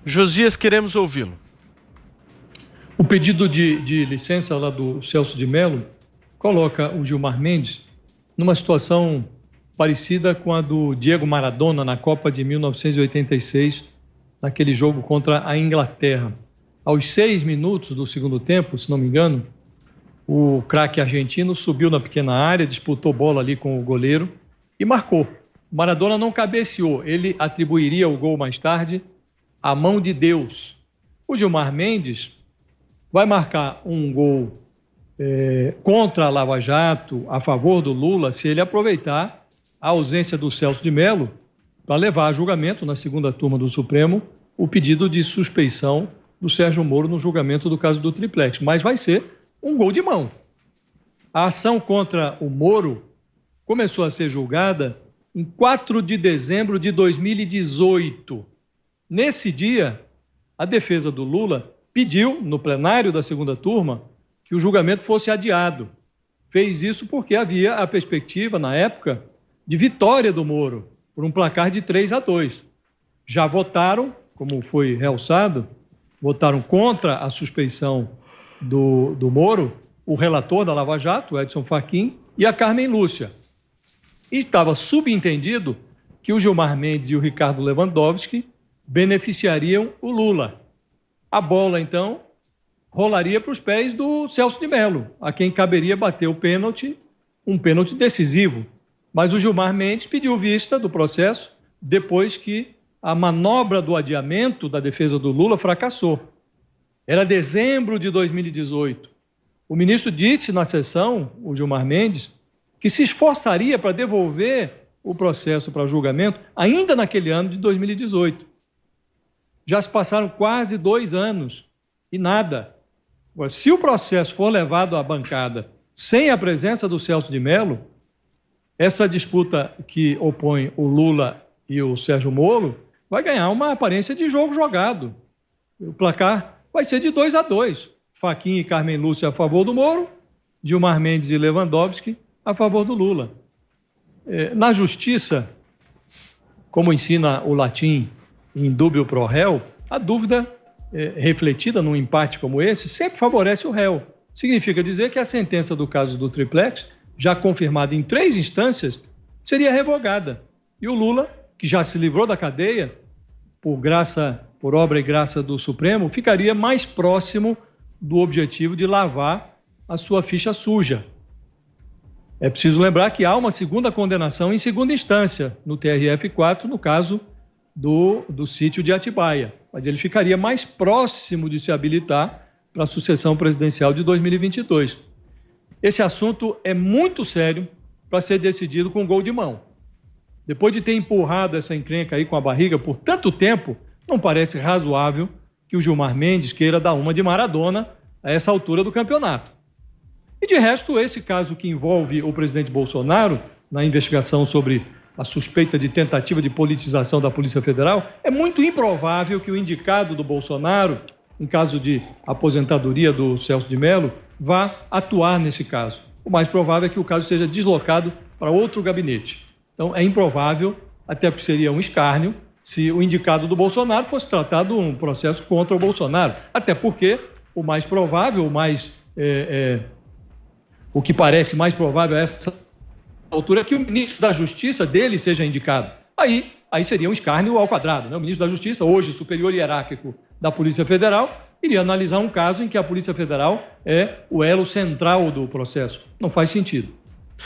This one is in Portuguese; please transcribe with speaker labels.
Speaker 1: Josias, queremos ouvi-lo.
Speaker 2: O pedido de licença lá do Celso de Mello coloca o Gilmar Mendes numa situação parecida com a do Diego Maradona na Copa de 1986, naquele jogo contra a Inglaterra. Aos 6 minutos do segundo tempo, se não me engano, o craque argentino subiu na pequena área, disputou bola ali com o goleiro e marcou. O Maradona não cabeceou, ele atribuiria o gol mais tarde à mão de Deus. O Gilmar Mendes vai marcar um gol contra a Lava Jato, a favor do Lula, se ele aproveitar a ausência do Celso de Mello para levar a julgamento na segunda turma do Supremo o pedido de suspeição do Sérgio Moro no julgamento do caso do Triplex. Mas vai ser um gol de mão. A ação contra o Moro começou a ser julgada em 4 de dezembro de 2018. Nesse dia, a defesa do Lula pediu, no plenário da segunda turma, que o julgamento fosse adiado. Fez isso porque havia a perspectiva, na época, de vitória do Moro, por um placar de 3-2. Já votaram, como foi realçado, votaram contra a suspeição do Moro, o relator da Lava Jato, Edson Fachin, e a Carmen Lúcia. E estava subentendido que o Gilmar Mendes e o Ricardo Lewandowski beneficiariam o Lula. A bola, então, rolaria para os pés do Celso de Mello, a quem caberia bater o pênalti, um pênalti decisivo. Mas o Gilmar Mendes pediu vista do processo depois que a manobra do adiamento da defesa do Lula fracassou. Era dezembro de 2018. O ministro disse na sessão, o Gilmar Mendes, que se esforçaria para devolver o processo para julgamento ainda naquele ano de 2018. Já se passaram quase 2 anos e nada. Se o processo for levado à bancada sem a presença do Celso de Mello, essa disputa que opõe o Lula e o Sérgio Moro vai ganhar uma aparência de jogo jogado. O placar vai ser de 2-2. Fachin e Carmen Lúcia a favor do Moro, Gilmar Mendes e Lewandowski a favor do Lula. Na justiça, como ensina o latim in dubio pro réu, a dúvida refletida num empate como esse sempre favorece o réu. Significa dizer que a sentença do caso do Triplex, já confirmada em 3 instâncias, seria revogada. E o Lula, que já se livrou da cadeia, por obra e graça do Supremo, ficaria mais próximo do objetivo de lavar a sua ficha suja. É preciso lembrar que há uma segunda condenação em segunda instância, no TRF4, no caso do sítio de Atibaia. Mas ele ficaria mais próximo de se habilitar para a sucessão presidencial de 2022. Esse assunto é muito sério para ser decidido com gol de mão. Depois de ter empurrado essa encrenca aí com a barriga por tanto tempo, não parece razoável que o Gilmar Mendes queira dar uma de Maradona a essa altura do campeonato. E de resto, esse caso que envolve o presidente Bolsonaro, na investigação sobre a suspeita de tentativa de politização da Polícia Federal, é muito improvável que o indicado do Bolsonaro, em caso de aposentadoria do Celso de Mello, vá atuar nesse caso. O mais provável é que o caso seja deslocado para outro gabinete. Então, é improvável, até porque seria um escárnio, se o indicado do Bolsonaro fosse tratado um processo contra o Bolsonaro. Até porque o mais provável, o que parece mais provável a essa altura é que o ministro da Justiça dele seja indicado. Aí seria um escárnio ao quadrado, né? O ministro da Justiça, hoje superior hierárquico da Polícia Federal, iria analisar um caso em que a Polícia Federal é o elo central do processo. Não faz sentido.